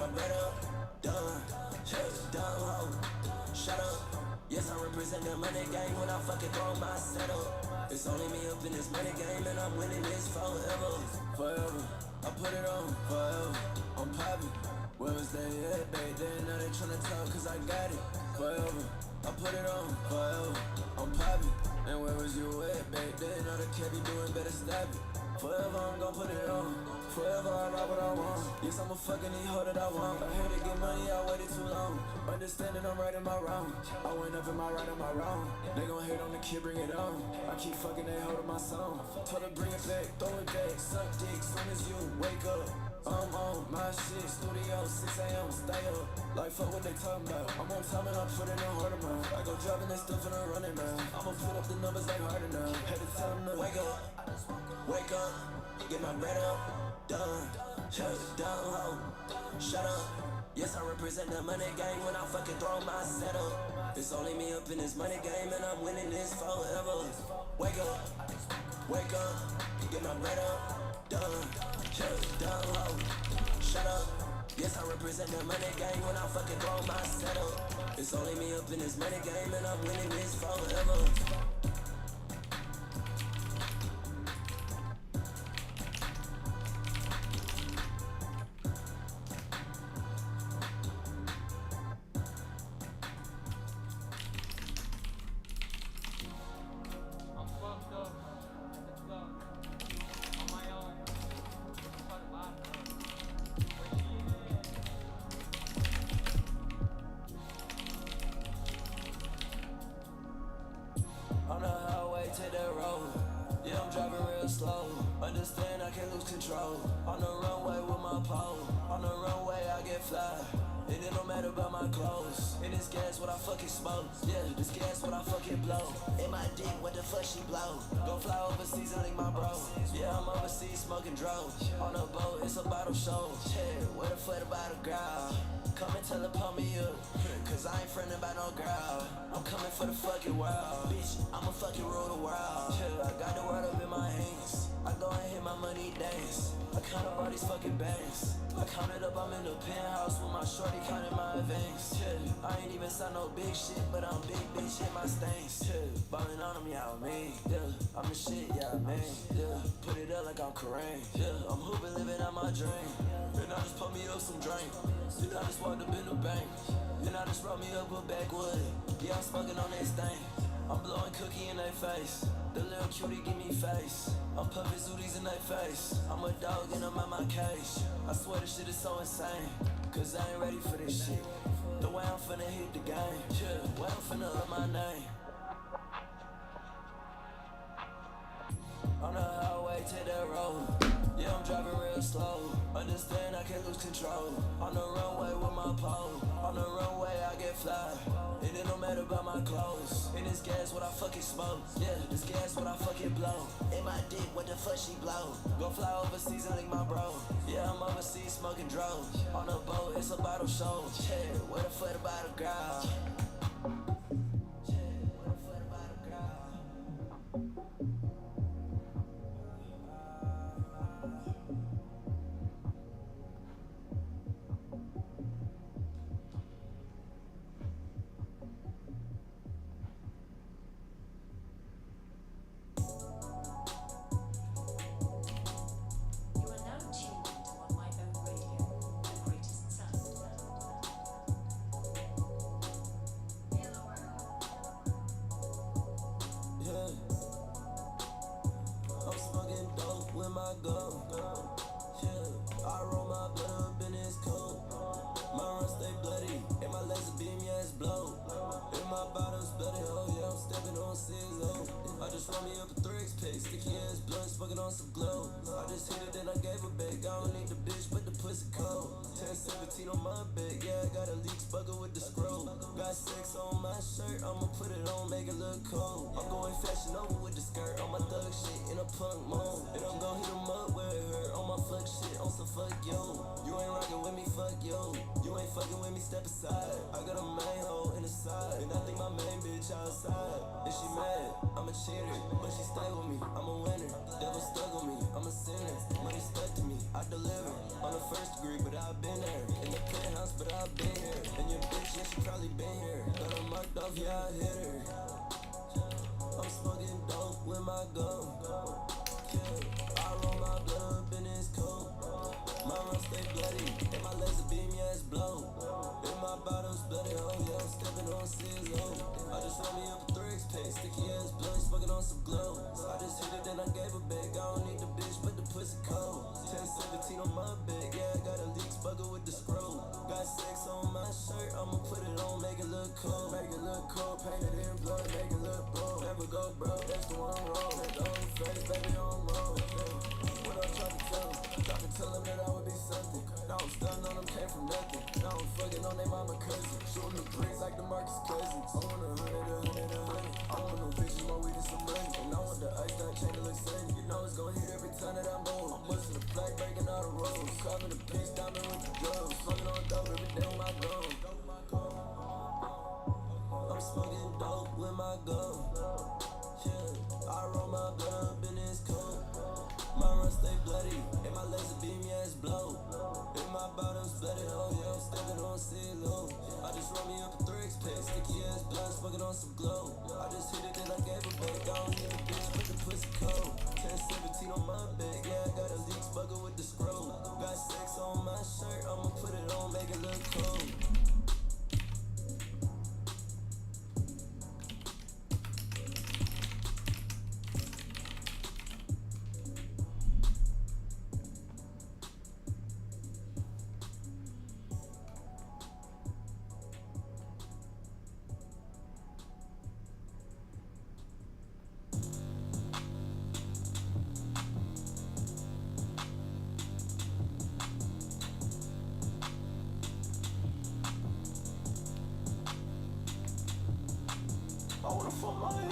my bread up, done, done, ho, shut up. Yes, I represent the money game when I fucking throw my setup. It's only me up in this money game and I'm winning this forever. Forever, I put it on, forever, I'm poppin'. Where was they at back then? Now they tryna talk cause I got it. Forever, I put it on, forever, I'm poppin'. And where was you at back then? Now the cat be doing better, stop it. Forever I'm gon' put it on. Forever I got what I want. Yes, I'ma fucking need hoe that I want. I had to get money, I waited too long. Understanding I'm right in my wrong. I went up in my right and my wrong. They gon' hate on the kid, bring it on. I keep fucking they hoe to my song. Told her bring it back, throw it back. Suck dick, soon as you wake up. I'm on my shit, studio, 6 a.m., stay up. Like fuck what they talking about. I'm on time and I'm putting in harder man. I go driving this stuff and I'm running man. I'ma put up the numbers like harder now. Had to tell them to wake up, get my bread up, done, done, ho, shut up. Yes, I represent the money game when I fucking throw my setup. It's only me up in this money game and I'm winning this forever. Wake up, get my bread up, done, done, ho, shut up. Yes, I represent the money game when I fucking throw my setup. It's only me up in this money game and I'm winning this forever. On the highway to the road, yeah, I'm driving real slow. Understand I can't lose control. On the runway with my pole, on the runway I get fly. And it don't matter about my clothes. And this gas what I fucking smoke. Yeah, this gas what I fucking blow. In my dick, what the fuck she blow? Go fly overseas and link my bro. Yeah, I'm overseas smoking drugs. On a boat, it's a bottle show. Yeah, where the fuck about a girl? Come and tell her pump me up, cause I ain't frontin' about no girl. I'm coming for the fucking world, bitch, I'ma fucking rule the world. I got the world up in my hands, I go and hit my money dance. I count up all these fucking banks, I counted up, I'm in the penthouse with my shorty counting my advance. I ain't even signed no big shit, but I'm big bitch, hit my stains. Ballin' on them, yeah, I mean, yeah, I'm the shit, yeah, I mean, yeah. Put it up like I'm Kareem, yeah, I'm hooping, living out my dream. And I just put me up some drink. And I just walked up in the bank. And I just brought me up a backwood. Yeah, I'm smoking on this thing. I'm blowing cookie in their face. The little cutie give me face. I'm puffing zooties in their face. I'm a dog and I'm at my cage. I swear this shit is so insane. Cause I ain't ready for this shit. The way I'm finna hit the game. Yeah, the way I'm finna up my name. On the highway to the road, yeah, I'm driving real slow. Understand I can't lose control. On the runway with my pole, on the runway I get fly. And it don't matter about my clothes. And this gas what I fucking smoke. Yeah, this gas what I fucking blow. In my dick, what the fuck she blow? Go fly overseas and link my bro. Yeah, I'm overseas smoking drugs. On a boat, it's a bottle show. Yeah, where the fuck about a girl? I'm smoking dope with my gun. Yeah, I roll my blood up in his coat. My run stay bloody, and my legs beam, yeah, it's blow. And my bottle's bloody, oh yeah, I'm stepping on 6-0. I just roll me up a 3X pack, sticky ass blunt, smoking on some glow. I just hit it, then I gave her back. I don't need the bitch, but the pussy cold. 10-17 on my back, yeah, I got a leaks bucket with the scroll. Got 6 on my shirt, I'ma put it on, make it look cold. I'm going fashion over with the skirt, on my thug shit in a punk mode. And I'm gon' hit him up where it hurt, on my fuck shit, on some fuck yo. You ain't rockin' with me, fuck yo. You ain't fucking with me, step aside. I got a main hoe in the side, and I think my main bitch outside. And she mad, I'm a cheater, but she stay with me, I'm a winner. Devil stuck with me, I'm a sinner. Money stuck to me, I deliver. On the first degree, but I've been there. In the off, yeah, I hit her. I'm smoking dope with my gun. Yeah, I roll my blood up in this coat. My run stay bloody, and my laser beam, yeah, it's blow. And my bottles bloody, oh yeah, I'm stepping on CSO. I just roll me up a 3X pack, sticky ass blood, smoking on some glow. I just hit it, then I gave her back. I don't need the bitch, but the pussy cold. 1017 on my back, yeah, I got a leaks bugger with the scroll. Got sex on my shirt, I'ma put it on, make it look cold. Make it look cold, painted in blood, make it look bold. Never go broke, that's the one roll. That old face, baby, on roll. What I'm trying to tell him? Trying to tell him that I would be something. Now I'm stunning on them, came from nothing. Now I'm fucking on they mama cousin. Shooting the bricks like the Marcus cousins. I want 100. I want no bitches, more weed and some money. And I want the ice that chain to look sunny. You know it's gon' hit every time that I'm bold. I'm busting the flag, breaking all the roads. Carving the piece, diamond with the drugs. Smoking on dope every day with my gun. I'm smoking dope with my gun. Yeah, I roll my blood up in this coat. My run stay bloody, and my laser beam, yeah, it's blow. And my bottles bloody, oh yeah, I'm stepping on CSO. I just roll me up a 3X pack, sticky ass blood, smoking on some glow. I just hit it, then I gave her back. I don't need a bitch, but the pussy cold. 1017 on my back, yeah, I got a leaks bugger with the scroll. Got sex on my shirt, I'ma put it on, make it look cold. I wanna fuck my head,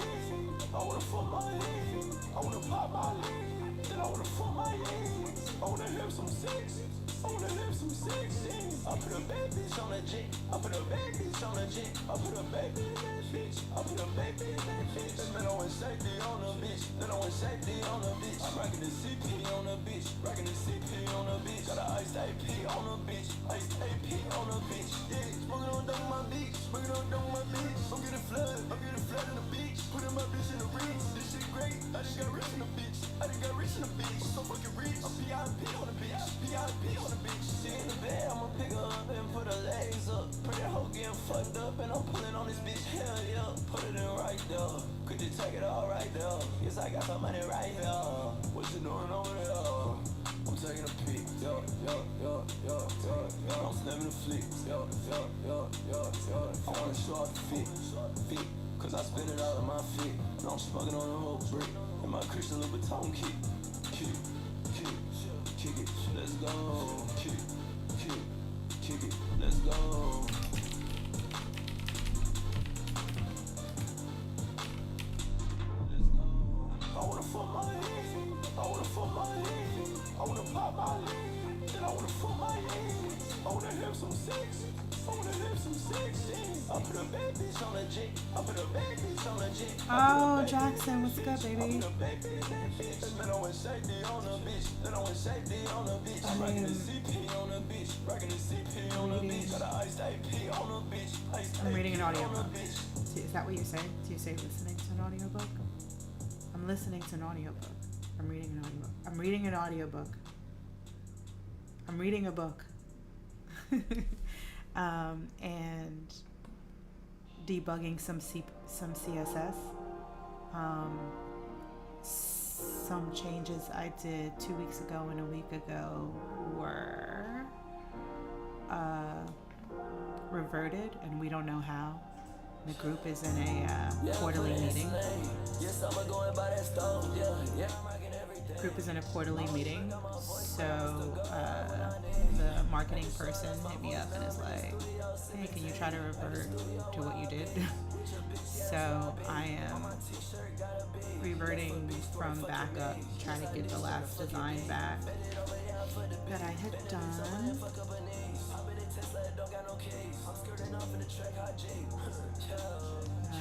I wanna fuck my head, I wanna pop my leg, then I wanna fuck my legs, I wanna have some sex, I wanna have some sex. I put a bad bitch on a jet, I put a bad bitch on a jet, I put a baby in that bitch, I put a baby in that bitch. Then I want safety on the bitch, then I want safety on the bitch. I'm rocking the CP on the bitch, rocking the CP on the bitch. Got an iced AP on the bitch, iced AP on the bitch. Yeah, smoking on down my beach, smoking on down my beach. I'm getting flooded in the beach, putting my bitch in the reach. This shit great, I just got rich in the bitch, I just got rich in the bitch. I'm so fucking rich, I'm VIP on the bitch, VIP on the bitch. She in the bed, I'ma pick her up and put her legs up. Pretty hoe getting fucked up and I'm pulling on this bitch, hell yeah. Put it in right there, could you take it all right there? Yes, I got some money right here. What you doing over there? I'm taking a peek, yo. I'm snapping the flicks, yo. I wanna show off the feet, cause I spend it all on my feet. And I'm smoking on the whole brick, and my Christian Louboutin kick it, let's go. Kick it, let's go. I wanna fuck my head, I wanna fuck my head, I wanna pop my leg, then I wanna fuck my legs, I wanna have some sex, I wanna have some sex. I put a bad bitch on a jet, I put a bad bitch on a jet. Oh, Jackson, what's good, baby? Then I went safety on the bitch, then I went safety on the bitch. I'm rocking the CP on the bitch, rocking the CP on the bitch. Got an iced AP on the bitch, I'm reading an audiobook. Is that what you say? Do you say listening to an audiobook? I'm listening to an audiobook. I'm reading an audiobook. I'm reading an audiobook. I'm reading a book. And debugging some CSS. Some changes I did 2 weeks ago and a week ago were reverted, and we don't know how. The group is in a quarterly meeting. Group is in a quarterly meeting, so the marketing person hit me up and is like, hey, can you try to revert to what you did? So I am reverting from backup, trying to get the last design back that I had done.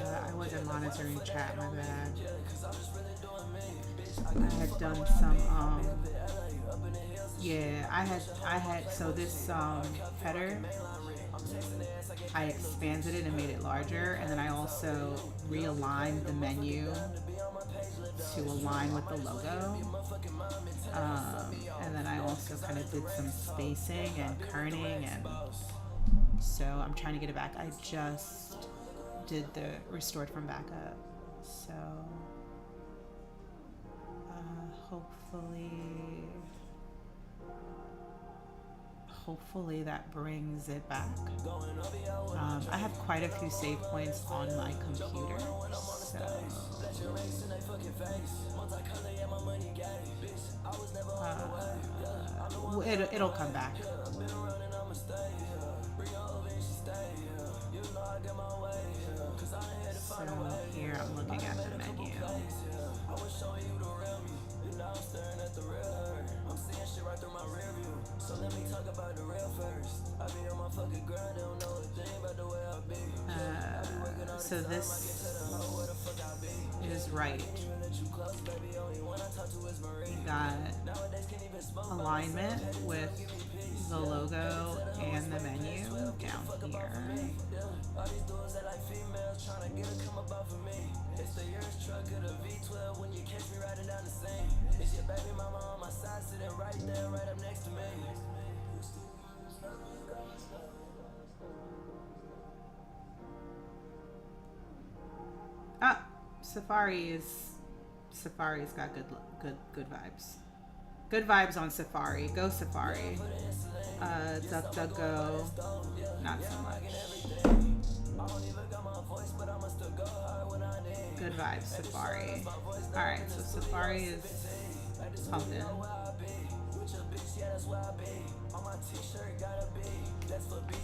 I wasn't monitoring chat, my bad. I had done some Yeah, so this header, I expanded it and made it larger, and then I also realigned the menu to align with the logo. And then I also kind of did some spacing and kerning, and so I'm trying to get it back. I just did the restored from backup, so hopefully that brings it back. I have quite a few save points on my computer, so it'll come back. So here I'm looking at the menu. I'm seeing shit right through my rear view. So let me talk about the real first. I be on my fucking grind, they don't know a thing about the way I be. So this is right. You got alignment with the logo and the menu down here. All these dudes that like females trying to get a come about for me. It's the year's truck of the V12 when you catch me riding down the scene. It's your baby mama on my side sitting right there, right up next to me. Ah, Safari's got good vibes. Good vibes on Safari. Go Safari. DuckDuckGo, not so much. Good vibes, Safari. Alright, so Safari is pumping.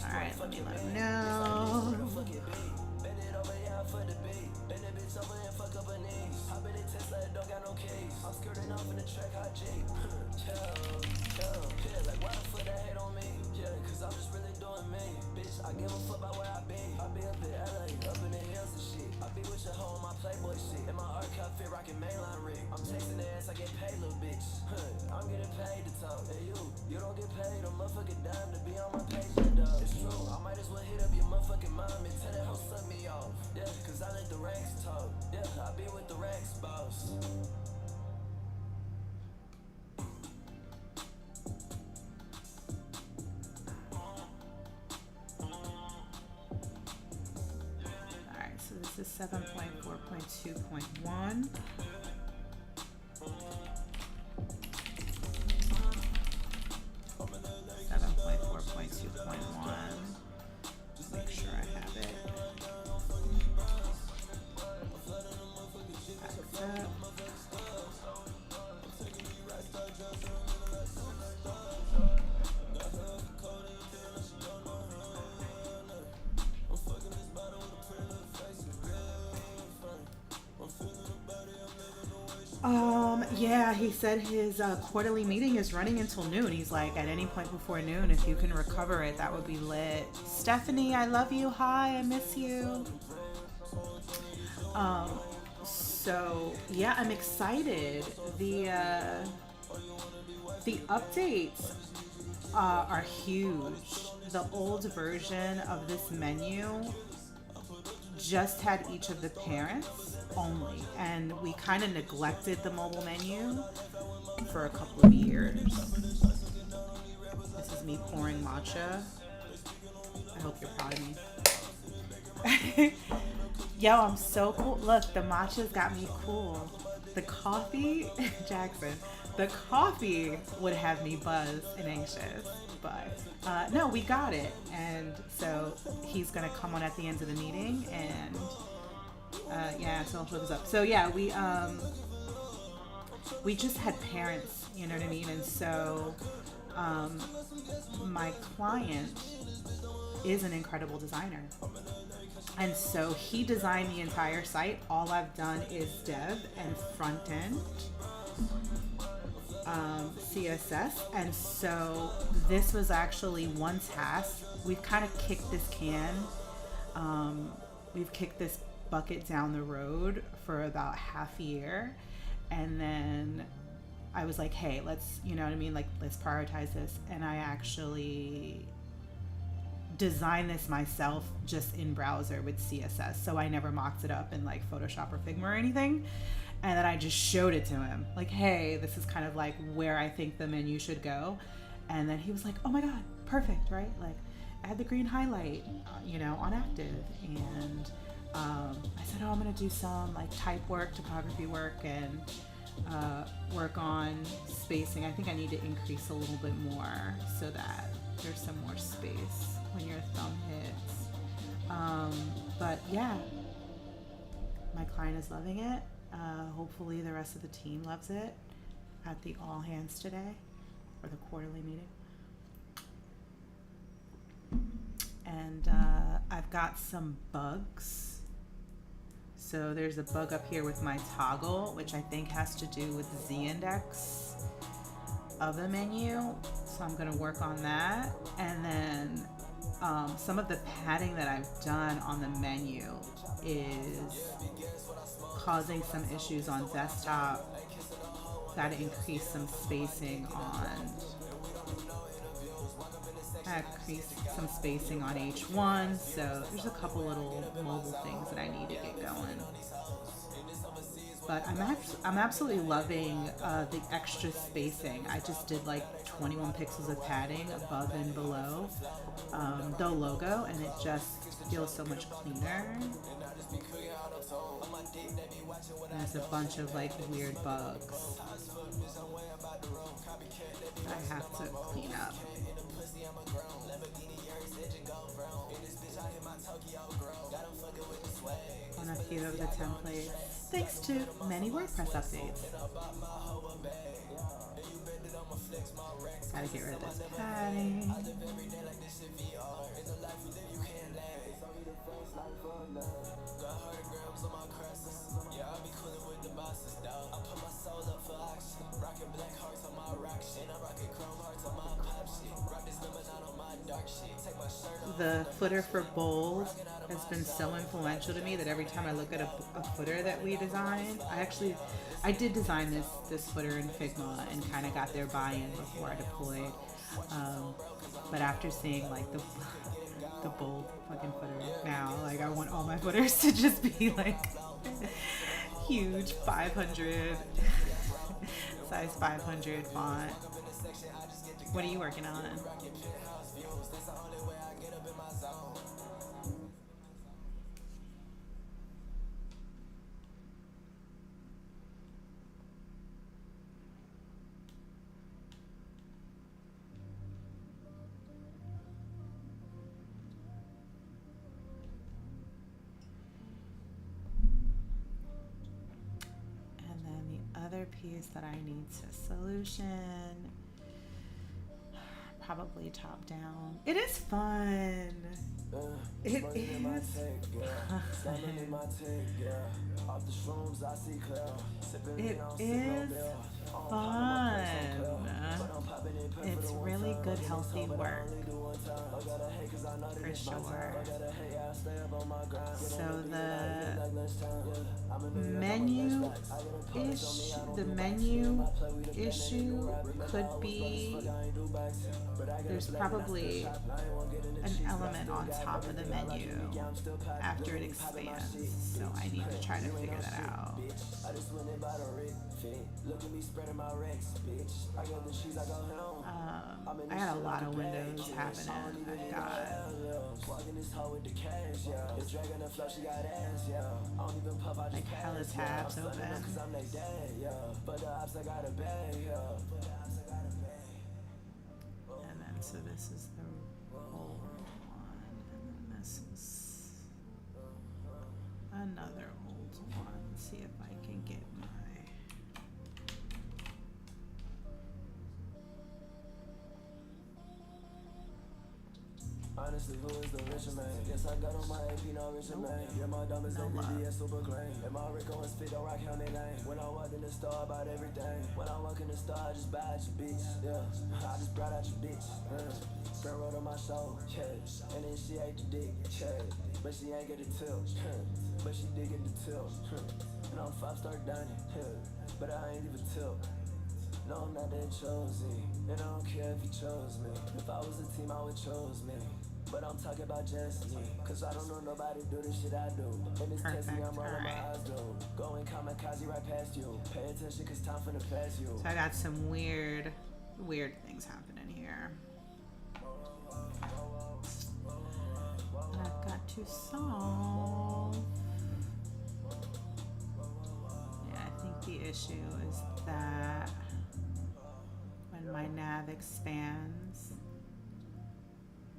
Alright, let me let him know. Cause I'm just really doing me, bitch. I give a fuck about where I be. I be up in LA, up in the hills and shit. I be with your hoe on my Playboy shit. In my archive fit rockin' mainline rig. I'm chasing the ass, I get paid, little bitch. I'm getting paid to talk. Hey you don't get paid a motherfucking dime to be on my page, dog. It's true, I might as well hit up your motherfucking mom and tell that hoe suck me off. Yeah, cause I let the racks talk. Yeah, I be with the racks, boss. This is 7.4.2.1. Make sure I have it. Back up. Yeah, he said his quarterly meeting is running until noon. He's like, at any point before noon, if you can recover it, that would be lit. Stephanie, I love you. Hi, I miss you. So yeah, I'm excited. The updates are huge. The old version of this menu just had each of the parents only, and we kind of neglected the mobile menu for a couple of years. This is me pouring matcha. I hope you're proud of me. Yo, I'm so cool. Look, the matcha's got me cool. The coffee, Jackson, the coffee would have me buzzed and anxious, but no, we got it. And so he's gonna come on at the end of the meeting, and yeah, so I'll put this up. So yeah, we just had parents, you know what I mean? And so my client is an incredible designer. And so he designed the entire site. All I've done is dev and front end, CSS. And so this was actually one task. We've kind of kicked this we've kicked this bucket down the road for about half a year. And then I was like, hey, let's, you know what I mean? Like, let's prioritize this. And I actually designed this myself just in browser with CSS. So I never mocked it up in like Photoshop or Figma or anything. And then I just showed it to him. Like, hey, this is kind of like where I think the menu should go. And then he was like, oh my God, perfect, right? Like, add the green highlight, you know, on active. And I said, oh, I'm gonna do some like type work, typography work, and work on spacing. I think I need to increase a little bit more so that there's some more space when your thumb hits. But yeah, my client is loving it. Hopefully the rest of the team loves it at the all hands today, or the quarterly meeting. And I've got some bugs. So there's a bug up here with my toggle, which I think has to do with the z-index of the menu. So I'm gonna work on that. And then some of the padding that I've done on the menu is causing some issues on desktop. Got to increase some spacing on H1, so there's a couple little mobile things that I need to get going. But I'm absolutely loving the extra spacing. I just did like 21 pixels of padding above and below the logo, and it just feels so much cleaner. There's a bunch of like weird bugs that I have to clean up. On a few of the templates, thanks to many WordPress updates. Gotta get rid of this padding. The footer for bold has been so influential to me that every time I look at a footer that we designed, I did design this footer in Figma and kind of got their buy-in before I deployed. But after seeing like the bold fucking footer now, like I want all my footers to just be like huge 500 size 500 font. What are you working on? Other piece that I need to solution, probably top down. It is fun. It is fun. It is fun. It's really good, healthy work, for sure. So the menu issue could be, there's probably an element on top of the menu after it expands, so I need to try to figure that out. I got a lot of windows happening. I've got like hella tabs open. And then so this is the old one, and then this is another old one. Let's see if I can get my honestly, who is the richer man? Yes, I got on my AP, no richer man. Yeah, my diamonds on BBS super clean. And my Rico and Spit don't rock on their name. When I walk in the store, about everything. When I walk in the store, I just buy out your bitch. Yeah, I just brought out your bitch. Friend wrote on my show, yeah. And then she ate the dick, yeah. But she ain't get the tilt, but she did get the tilt. And I'm 5-star dining, yeah. But I ain't even tilt. No, I'm not that chosen. And I don't care if you chose me. If I was a team, I would chose me. But I'm talking about just me. Cause I don't know nobody do the shit I do. And it's testing, I'm rolling my eyes though. Going kamikaze right past you. Pay attention cause time finna pass you. So I got some weird things happening here. I've got to solve. Yeah, I think the issue is that when my nav expands,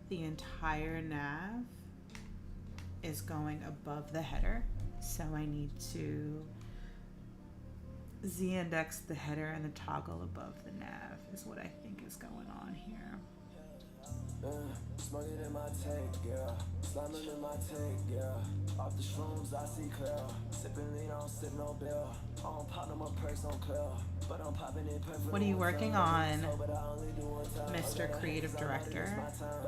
the entire nav is going above the header. So I need to z-index the header and the toggle above the nav is what I think is going on here. Smoking in my tank, yeah. Slamming in my tank, yeah. Off the shrooms, I see clear. Sipping lean, I don't sip no bill. I don't pop no more perks on clear. But I'm popping in perfect. What are you working on, Mr. Creative Director? I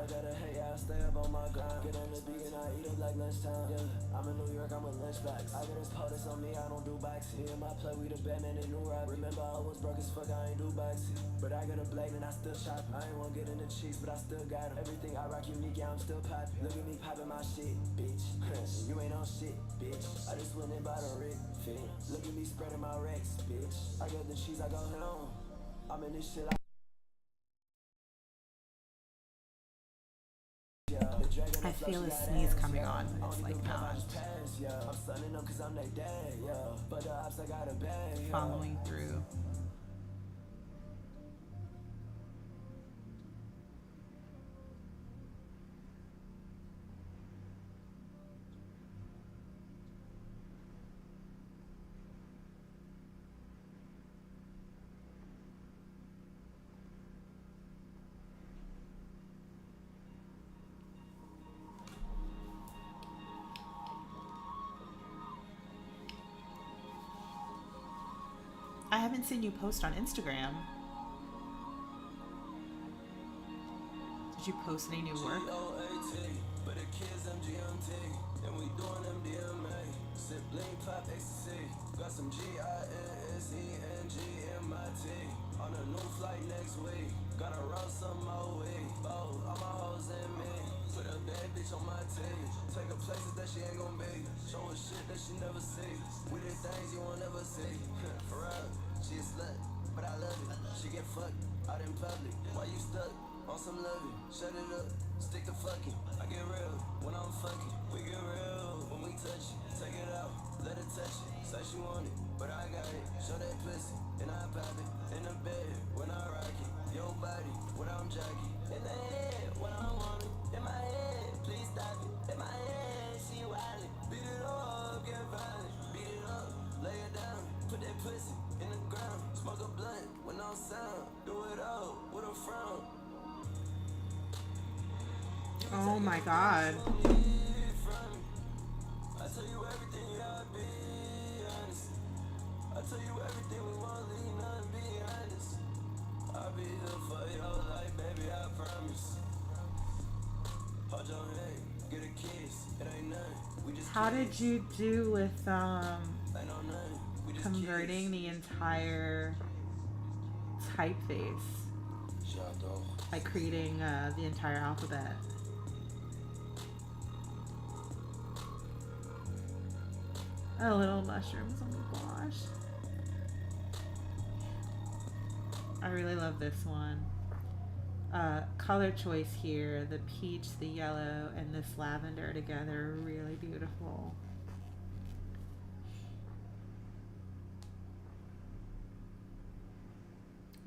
gotta hate, I stay up on my grind. Get on the beat and I eat up like lunchtime. Yeah, I'm in New York, I'm a lunchbox. I got this POTUS on me, I don't do box. Here in my play, we the Batman and New Rock. Remember, I was broke as fuck, I ain't do box. But I got a blade and I still chop. I ain't wanna get in the cheeks, but I still got 'em. Everything I rock unique, yeah, I'm still poppin'. Look at me poppin' my shit, bitch. You ain't on shit, bitch. I just went and bought a rig fit. Look at me spreading my racks, bitch. I got the cheese, I go home. I'm in this shit. I feel a sneeze coming on, but it's like not following through. I haven't seen you post on Instagram. Did you post any new work? But the kids MGMT, and we doing MDMA. Sibling pop ecstasy. Got some GINSENGMIT. On a new flight next week. Gotta roll some more weed. All my hoes in me. Put a bad bitch on my team. Take her places that she ain't gon' be. Show her shit that she never see. We did things you won't ever see. For real, she a slut, but I love it. She get fucked out in public. Why you stuck on some loving? Shut it up, stick to fucking. I get real when I'm fucking. We get real when we touch it. Take it out, let her touch it. Say she want it, but I got it. Show that pussy, and I pop it. In the bed when I rock it. Your body when I'm jogging. In the head when I want it. In my head, please stop it. In my head, she wildin'. Beat it up, get violent. Beat it up, lay it down. Put that pussy in the ground. Smoke a blunt with no sound. Do it all with a frown. Oh my God. I tell you everything, you gotta be honest. I tell you everything, we won't leave nothing, be honest. I'll be here for your life, baby, I promise. Hold your hand, get a kiss, it ain't nothing. We just How did you do with ain't no nothing. We just converting the entire typeface? Like creating the entire alphabet? Oh, little mushrooms, oh my gosh. I really love this one. Color choice here, the peach, the yellow, and this lavender together, really beautiful.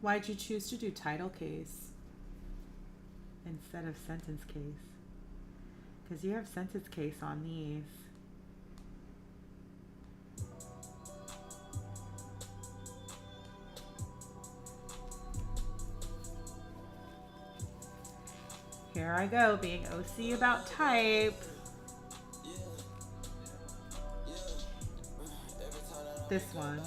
Why'd you choose to do title case instead of sentence case? Because you have sentence case on these. Here I go, being OC about type. This one.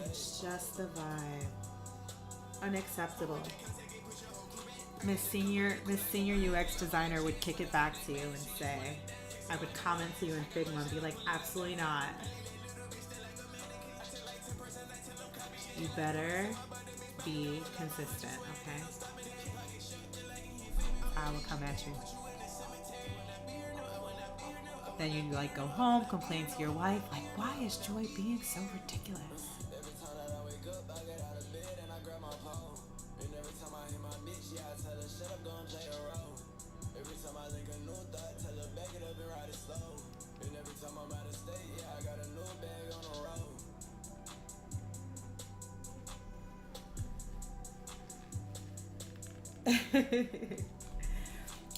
It's just the vibe. Unacceptable. Miss Senior UX designer would kick it back to you and say, I would comment to you in Figma and be like, absolutely not. You better be consistent, okay? I will come at you. Then you like go home, complain to your wife, like, why is Joy being so ridiculous?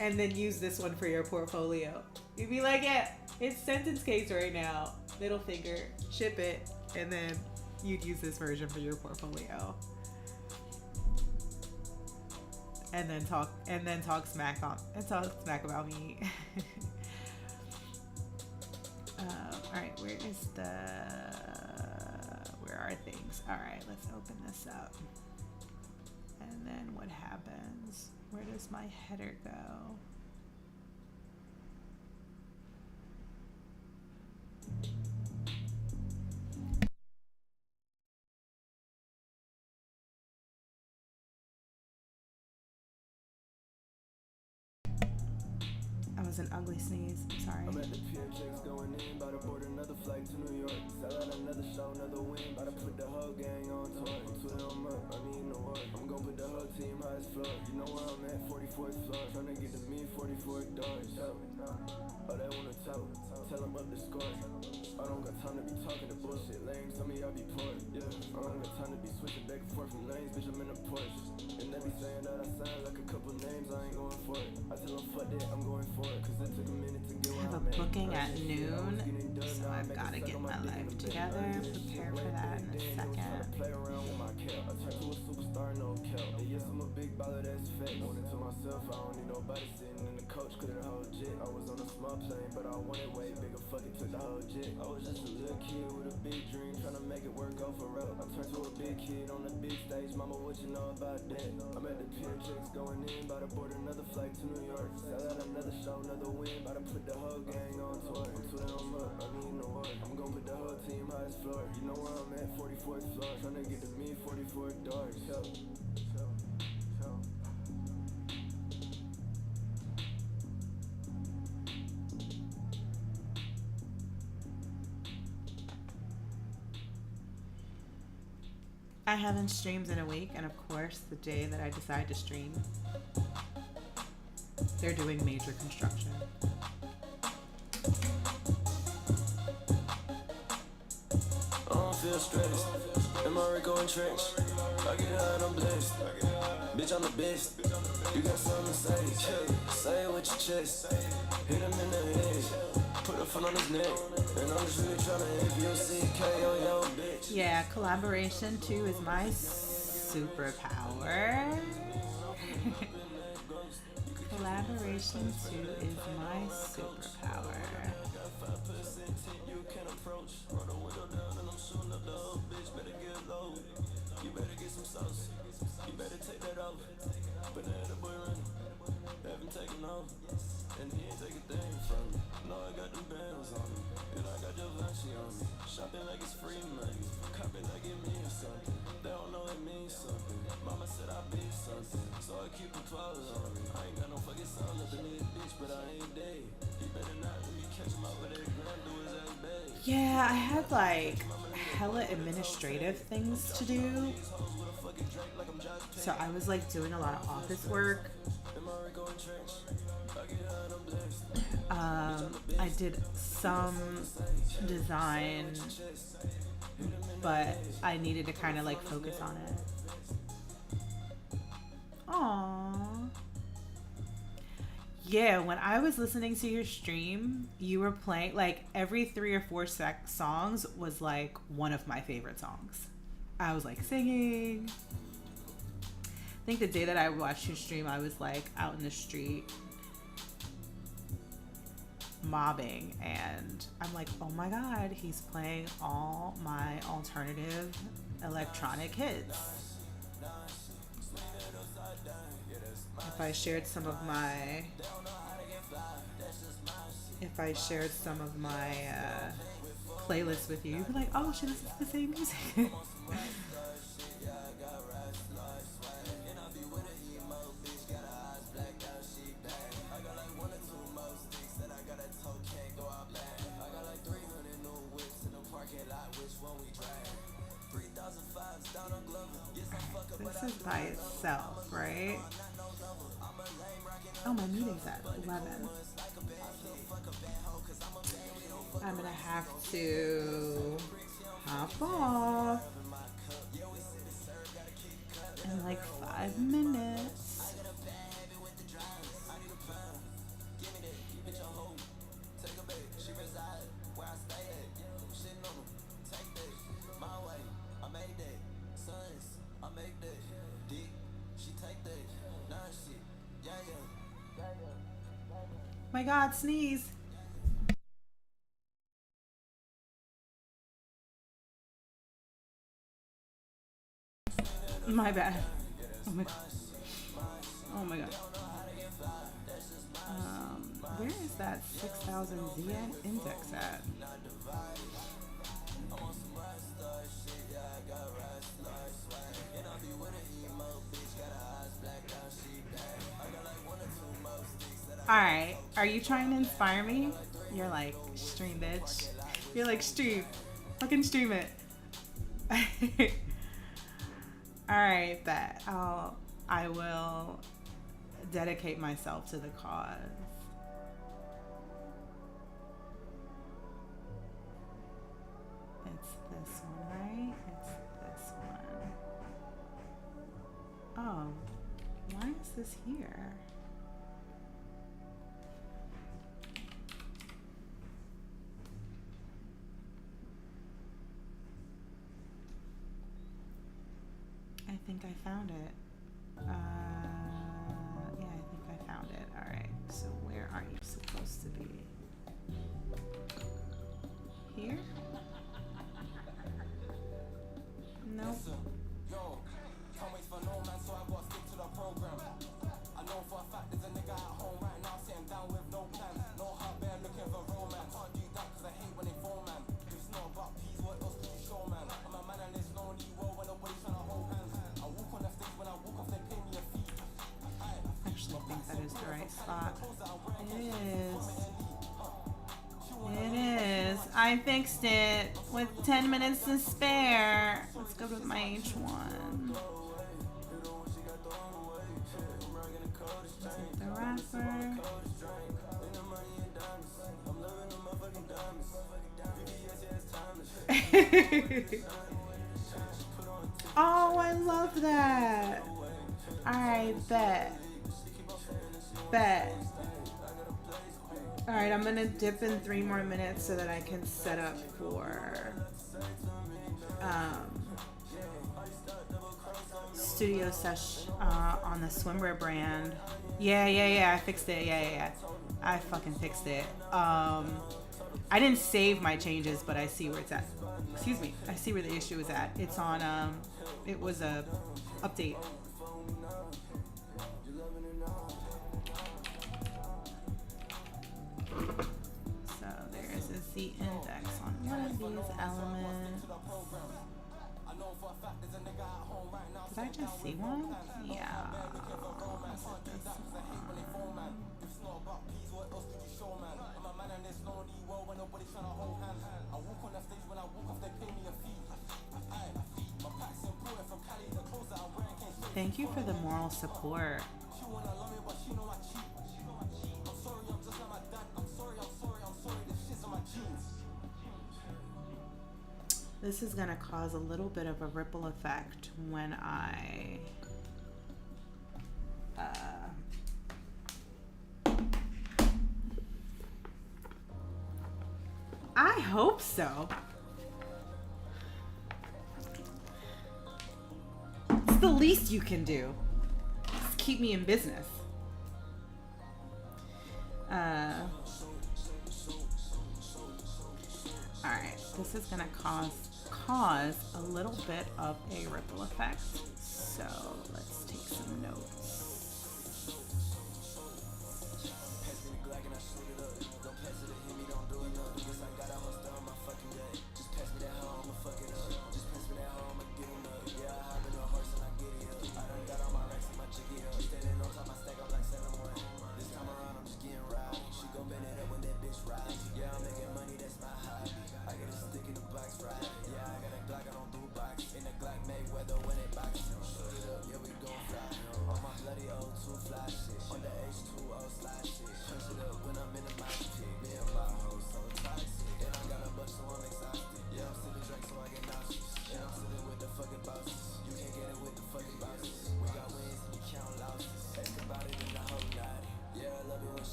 And then use this one for your portfolio. You'd be like, yeah, it's sentence case right now. Middle finger, ship it, and then you'd use this version for your portfolio. And then talk smack about me. All right, where are things? All right, let's open this up. And then what happens? Where does my header go? That was an ugly sneeze. I'm sorry. I'm at the pier, checks going in, about to board another flight to New York. Sell out another show, another win, about to put the whole gang on tour. Until I'm up, I need no work. I'm gonna put the whole team highest floor. You know where I'm at, 44th floor. Trying to get to me, 44 doors. Oh, they wanna talk, tell them up the score. I don't got time to be talking to bullshit lanes. Some of y'all be poor, yeah. I don't got time to be switching back and forth from lanes, bitch, I'm in a Porsche. And they be saying that I sound like a couple names, I ain't going for it. I tell them fuck that, I'm going for it. Cause it took a minute to get where I'm at. I have a booking at noon, so I've gotta get my life together. Prepare for that in a second. Play around with my cap. I turn to a superstar, no cap. And yes, I'm a big baller, that's fake. Wanted to myself, I don't need nobody sitting in the coach, clear the whole jet. I was on a small plane, but I wanted way bigger, fuck it, took the whole jet. I was just a little kid with a big dream, trying to make it work off a road. I turned to a big kid on the big stage, mama, what you know about that? I'm at the pier, checks going in, about to board another flight to New York. Sell out another show, another win, about to put the whole gang on tour. Until I'm up, I need no work. I'm gonna put the whole team highest floor. You know where I'm at, 44th floor. Trying to get to me, 44 doors. I haven't streamed in a week, and of course, the day that I decide to stream, they're doing major construction. I don't feel stressed. Am I Rico and Trench? I get high, I'm blessed. Bitch, I'm the best. You got something to say? Say it with your chest. Hit him in the head. Put a foot on his neck. And I'm just really trying to hit your CK on your bitch. Yeah, collaboration too is my superpower. Collaboration too is my superpower. You better get some sauce. You better take that off. But now the boy running. Have him taking off. And he ain't take a thing from me. No, I got them bands on me. And I got Givenchy on me. Shopping like it's free money. Copy like it means something. They don't know it means something. Mama said I be something. So I keep the flowers on me. I ain't got no fucking sound up in this bitch, but I ain't dead. He better not let me catch him out with that gun, do his ass bad. Yeah, I had like hella administrative things to do. So I was like doing a lot of office work. I did some design, but I needed to kind of like focus on it. Aww. Yeah, when I was listening to your stream, you were playing like every 3 or 4 songs was like one of my favorite songs. I was like singing. I think the day that I watched you stream, I was like out in the street mobbing, and I'm like, oh my god, he's playing all my alternative electronic hits. If I shared some of my playlists with you, you'd be like, oh, she listens to the same music. This is by itself, right? Oh, my meeting's at 11. I'm gonna have to hop off in like 5 minutes. My god, sneeze. My bad. Oh my god. Oh my god. Where is that 6000 Z index at? Alright, are you trying to inspire me? You're like, stream, bitch. You're like, stream. Fucking stream it. Alright, bet. I will dedicate myself to the cause. It's this one, right? It's this one. Oh, why is this here? I think I found it. Yeah, I think I found it. All right. So where are you supposed to be? Here? Nope. Yo, can't wait for no man, so I gotta stick to the program. I know for a fact there's a nigga at home right now sitting down with no plans. No hot bear looking for romance. Can't do that cause I hate when they phone man. If it's not about peas, what else do you show man? I'm a man and there's no need roll when nobody's trying to hold hands. I walk on the stage when I walk off they pay me a fee. Actually, I think that is the right spot. It is. It is. I fixed it with 10 minutes to spare. Let's go with my H1. Is it the rapper? Oh, I love that. Alright, bet. Bet. Alright, I'm gonna dip in 3 more minutes so that I can set up for studio sesh on the swimwear brand. Yeah, I fixed it. Yeah. I fucking fixed it. I didn't save my changes, but I see where it's at. Excuse me. I see where the issue is at. It's on, it was a update. So there is a Z index on one of these elements. Did I just see one? Yeah. Is it this one? Thank you for the moral support. This is gonna cause a little bit of a ripple effect when I hope so. It's the least you can do. keep me in business. All right, this is gonna cause a little bit of a ripple effect. So let's take some notes.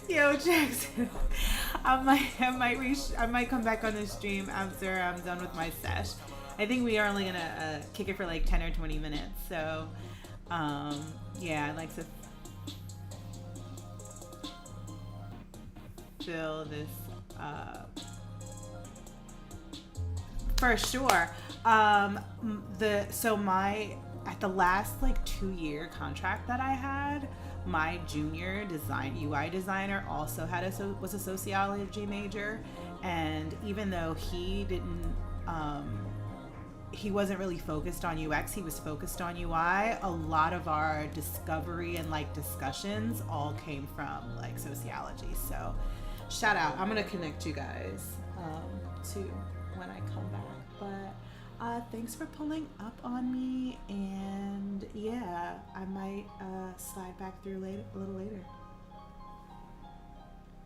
Yo, Jackson, I might come back on the stream after I'm done with my sesh. I think we are only gonna kick it for like 10 or 20 minutes. So, yeah, I'd like to fill this for sure. At the last like 2-year contract that I had, my junior UI designer also was a sociology major, and even though he wasn't really focused on UX, he was focused on UI. A lot of our discovery and like discussions all came from like sociology. So shout out. I'm gonna connect you guys to when I come back. But thanks for pulling up on me, and yeah, I might slide back through a little later.